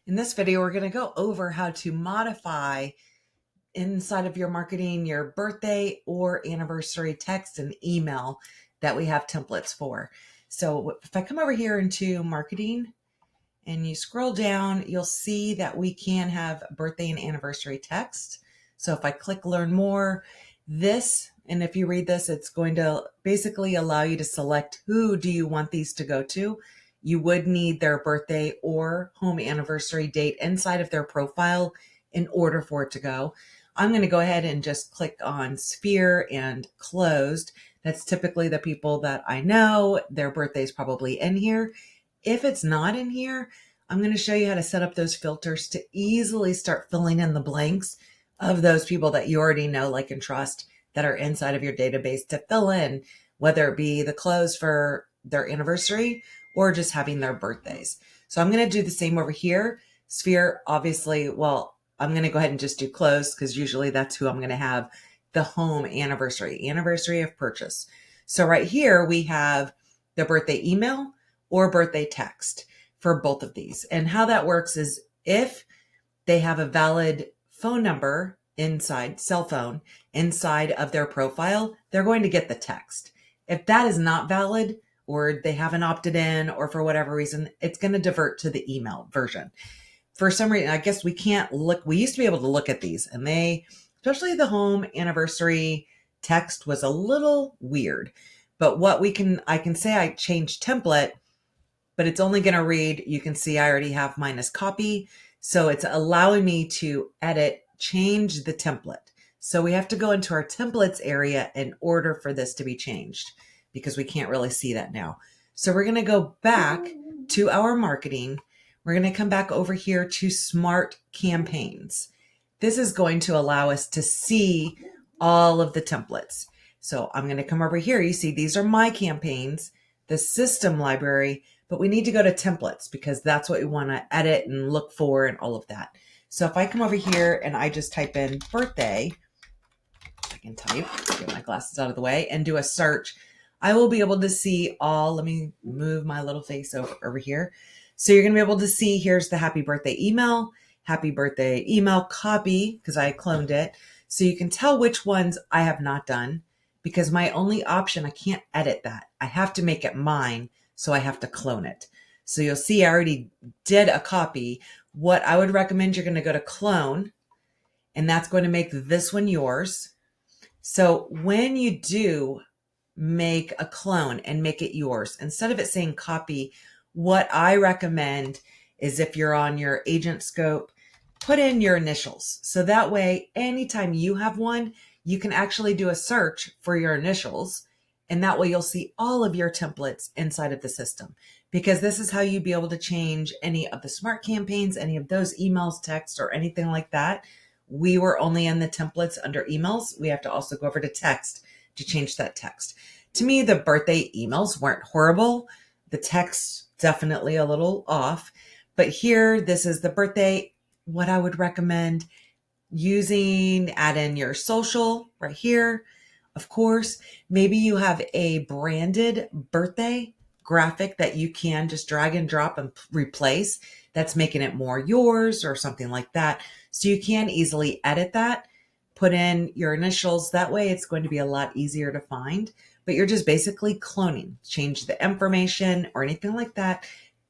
In this video, we're going to go over how to modify inside of your marketing your birthday or anniversary text and email that we have templates for. So if I come over here into marketing and you scroll down, you'll see that we can have birthday and anniversary text. So if I click learn more, and if you read this, it's going to basically allow you to select who do you want these to go to. You would need their birthday or home anniversary date inside of their profile in order for it to go. I'm going to go ahead and just click on sphere and closed. That's typically the people that I know. Their birthday is probably in here. If it's not in here, I'm going to show you how to set up those filters to easily start filling in the blanks of those people that you already know, like, and trust that are inside of your database to fill in, whether it be the close for their anniversary or just having their birthdays. So I'm going to do the same over here. Sphere, obviously, I'm going to go ahead and just do close because usually that's who I'm going to have the home anniversary of purchase. So right here we have the birthday email or birthday text for both of these. And how that works is if they have a valid phone number inside, cell phone, inside of their profile, they're going to get the text. If that is not valid, or they haven't opted in, or for whatever reason, it's going to divert to the email version. For some reason, I guess we can't look. We used to be able to look at these, and especially the home anniversary text was a little weird. But I can say I changed template, but it's only going to read, you can see I already have mine as copy. So it's allowing me to change the template. So we have to go into our templates area in order for this to be changed, because we can't really see that now. So we're going to go back to our marketing. We're going to come back over here to smart campaigns. This is going to allow us to see all of the templates. So I'm going to come over here. You see, these are my campaigns, the system library, but we need to go to templates because that's what we want to edit and look for and all of that. So if I come over here and I just type in birthday, I can type, get my glasses out of the way, and do a search, I will be able to see let me move my little face over here. So you're going to be able to see, here's the happy birthday email copy, because I cloned it. So you can tell which ones I have not done, because my only option, I can't edit that. I have to make it mine, so I have to clone it. So you'll see I already did a copy. What I would recommend, you're going to go to clone, and that's going to make this one yours. So when you do make a clone and make it yours, instead of it saying copy, what I recommend is, if you're on your agent scope, put in your initials. So that way, anytime you have one, you can actually do a search for your initials. And that way you'll see all of your templates inside of the system, because this is how you'd be able to change any of the smart campaigns, any of those emails, text, or anything like that. We were only in the templates under emails. We have to also go over to text to change that text. To me, the birthday emails weren't horrible. The text definitely a little off. But here, this is the birthday. What I would recommend add in your social right here. Of course, maybe you have a branded birthday graphic that you can just drag and drop and replace. That's making it more yours or something like that. So you can easily edit that, put in your initials. That way it's going to be a lot easier to find, but you're just basically cloning. Change the information or anything like that.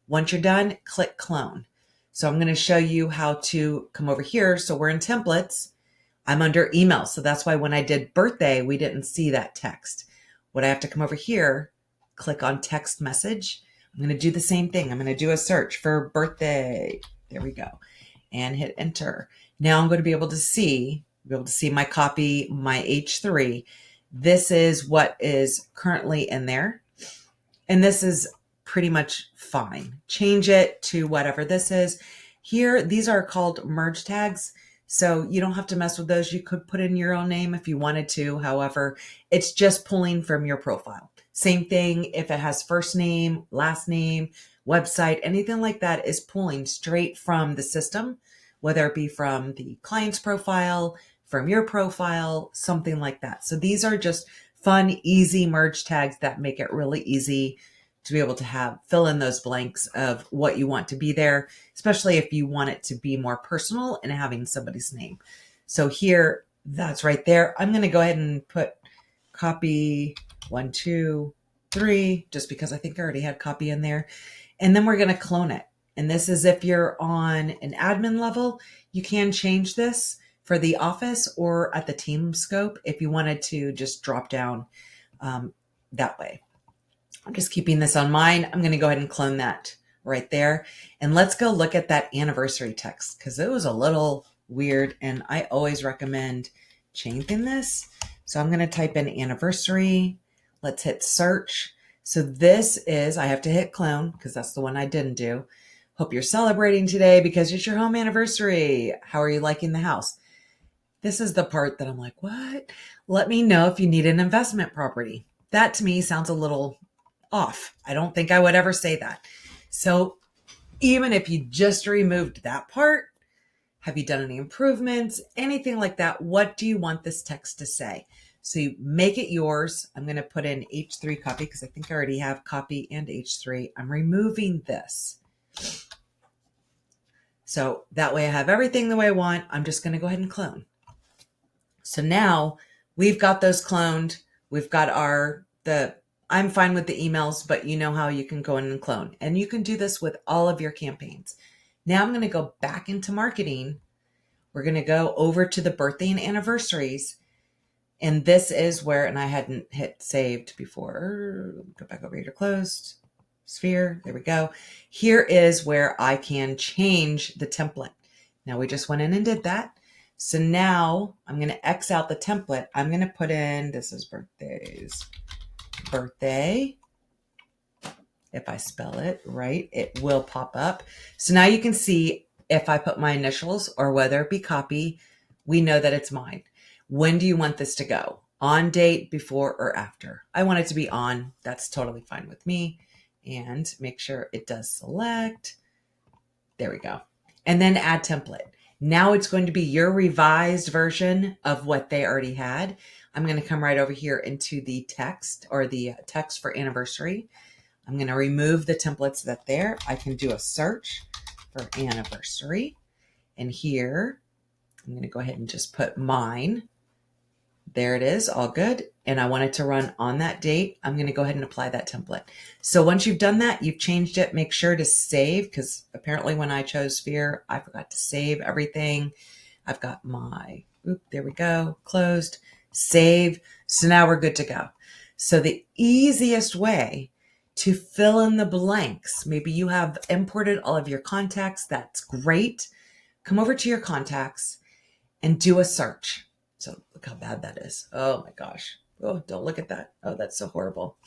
Once you're done, click clone. So I'm going to show you how to come over here. So we're in templates. I'm under email. So that's why when I did birthday, we didn't see that text. What I have to come over here, click on text message. I'm going to do the same thing. I'm going to do a search for birthday. There we go. And hit enter. Now I'm going to be able to see my copy, my H3. This is what is currently in there. And this is pretty much fine. Change it to whatever this is. Here, these are called merge tags. So you don't have to mess with those. You could put in your own name if you wanted to. However, it's just pulling from your profile. Same thing if it has first name, last name, website, anything like that is pulling straight from the system, whether it be from the client's profile, from your profile, something like that. So these are just fun, easy merge tags that make it really easy to be able to fill in those blanks of what you want to be there, especially if you want it to be more personal and having somebody's name. So here, that's right there. I'm going to go ahead and put copy 1, 2, 3, just because I think I already had copy in there. And then we're going to clone it. And this is if you're on an admin level, you can change this for the office or at the team scope if you wanted to just drop down that way. I'm just keeping this on mine. I'm going to go ahead and clone that right there. And let's go look at that anniversary text because it was a little weird and I always recommend changing this. So I'm going to type in anniversary. Let's hit search. So this is, I have to hit clone because that's the one I didn't do. Hope you're celebrating today because it's your home anniversary. How are you liking the house? This is the part that I'm like, what? Let me know if you need an investment property. That to me sounds a little off. I don't think I would ever say that. So even if you just removed that part, have you done any improvements? Anything like that? What do you want this text to say? So you make it yours. I'm going to put in H3 copy because I think I already have copy and H3. I'm removing this. So that way I have everything the way I want. I'm just going to go ahead and clone. So now we've got those cloned. We've got I'm fine with the emails, but you know how you can go in and clone. And you can do this with all of your campaigns. Now I'm going to go back into marketing. We're going to go over to the birthday and anniversaries. And this is where, and I hadn't hit saved before. Go back over here to closed. Sphere. There we go. Here is where I can change the template. Now we just went in and did that. So now I'm going to X out the template. I'm going to put in, this is birthday. If I spell it right, it will pop up. So now you can see if I put my initials or whether it be copy, we know that it's mine. When do you want this to go? On date, before, or after? I want it to be on. That's totally fine with me. And make sure it does select. There we go. And then add template. Now it's going to be your revised version of what they already had. I'm going to come right over here into the text or the text for anniversary. I'm going to remove the templates that there. I can do a search for anniversary. And here, I'm going to go ahead and just put mine. There it is, all good. And I want it to run on that date. I'm going to go ahead and apply that template. So once you've done that, you've changed it, make sure to save because apparently when I chose Sphere, I forgot to save everything. I've got there we go, closed, save. So now we're good to go. So the easiest way to fill in the blanks, maybe you have imported all of your contacts. That's great. Come over to your contacts and do a search. So look how bad that is. Oh my gosh. Oh, don't look at that. Oh, that's so horrible.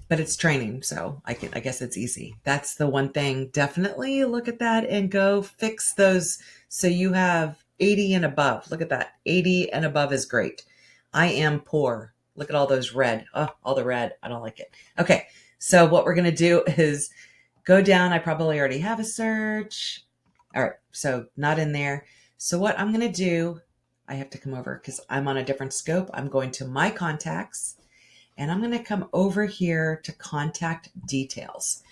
But it's training, so I guess it's easy. That's the one thing. Definitely look at that and go fix those. So you have 80 and above. Look at that. 80 and above is great. I am poor. Look at all those red. Oh, all the red. I don't like it. Okay. So what we're going to do is go down. I probably already have a search. All right. So not in there. So what I'm going to do, I have to come over because I'm on a different scope. I'm going to my contacts and I'm going to come over here to contact details.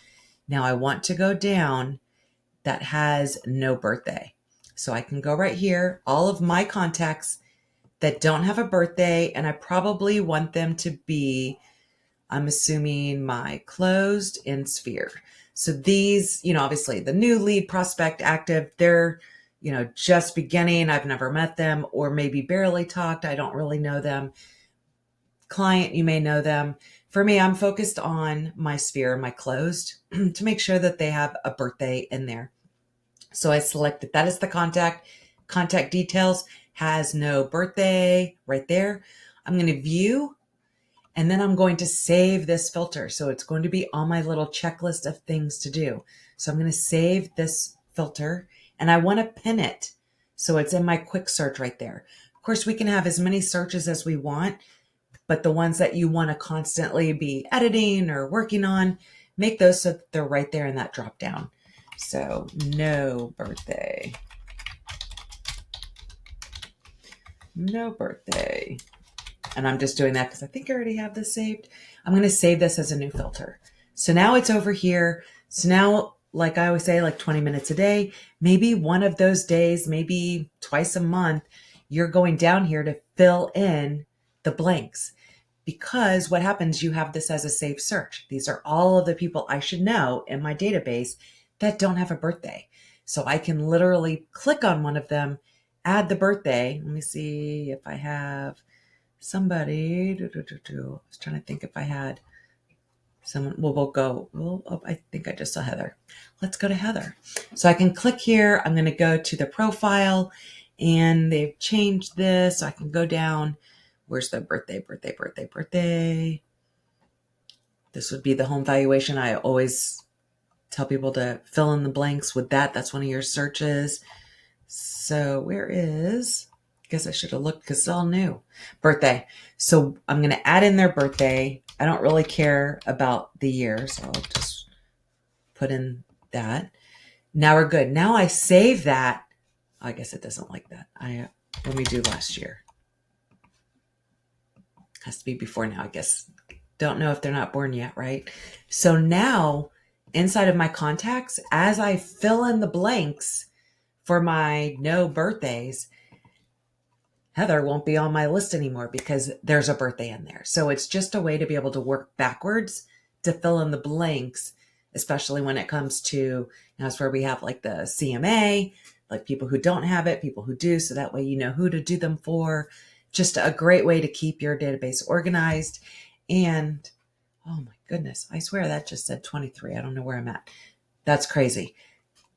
Now I want to go down that has no birthday. So I can go right here, all of my contacts that don't have a birthday. And I probably want them to be, I'm assuming my closed and Sphere. So these, obviously the new lead, prospect, active, they're just beginning. I've never met them or maybe barely talked. I don't really know them. Client, you may know them. For me, I'm focused on my Sphere, my closed, to make sure that they have a birthday in there. So I selected that as the contact. Contact details has no birthday right there. I'm going to view, and then I'm going to save this filter. So it's going to be on my little checklist of things to do. So I'm going to save this filter. And I want to pin it so it's in my quick search right there. Of course, we can have as many searches as we want, but the ones that you want to constantly be editing or working on, make those so that they're right there in that drop down. So no birthday. No birthday. And I'm just doing that because I think I already have this saved. I'm going to save this as a new filter. So now it's over here. So now, like I always say, like 20 minutes a day, maybe one of those days, maybe twice a month, you're going down here to fill in the blanks. Because what happens, you have this as a saved search. These are all of the people I should know in my database that don't have a birthday. So I can literally click on one of them, add the birthday. Let me see if I have somebody. I was trying to think if I had someone. I think I just saw Heather. Let's go to Heather. So I can click here. I'm going to go to the profile, and they've changed this. So I can go down. Where's the birthday? This would be the home valuation. I always tell people to fill in the blanks with that. That's one of your searches. So where is, I guess I should have looked because it's all new. Birthday. So I'm going to add in their birthday. I don't really care about the year, so I'll just put in that. Now we're good. Now I save that. I guess it doesn't like that. Let me do last year. Has to be before now, I guess. Don't know if they're not born yet, right? So now inside of my contacts, as I fill in the blanks for my no birthdays, Heather won't be on my list anymore because there's a birthday in there. So it's just a way to be able to work backwards to fill in the blanks, especially when it comes to, that's where we have like the CMA, like people who don't have it, people who do. So that way you know who to do them for. Just a great way to keep your database organized. And oh my goodness, I swear that just said 23. I don't know where I'm at. That's crazy.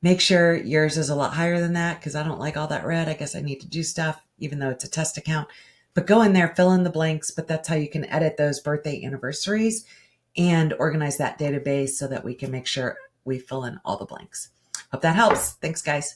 Make sure yours is a lot higher than that because I don't like all that red. I guess I need to do stuff, even though it's a test account. But go in there, fill in the blanks. But that's how you can edit those birthday anniversaries and organize that database so that we can make sure we fill in all the blanks. Hope that helps. Thanks, guys.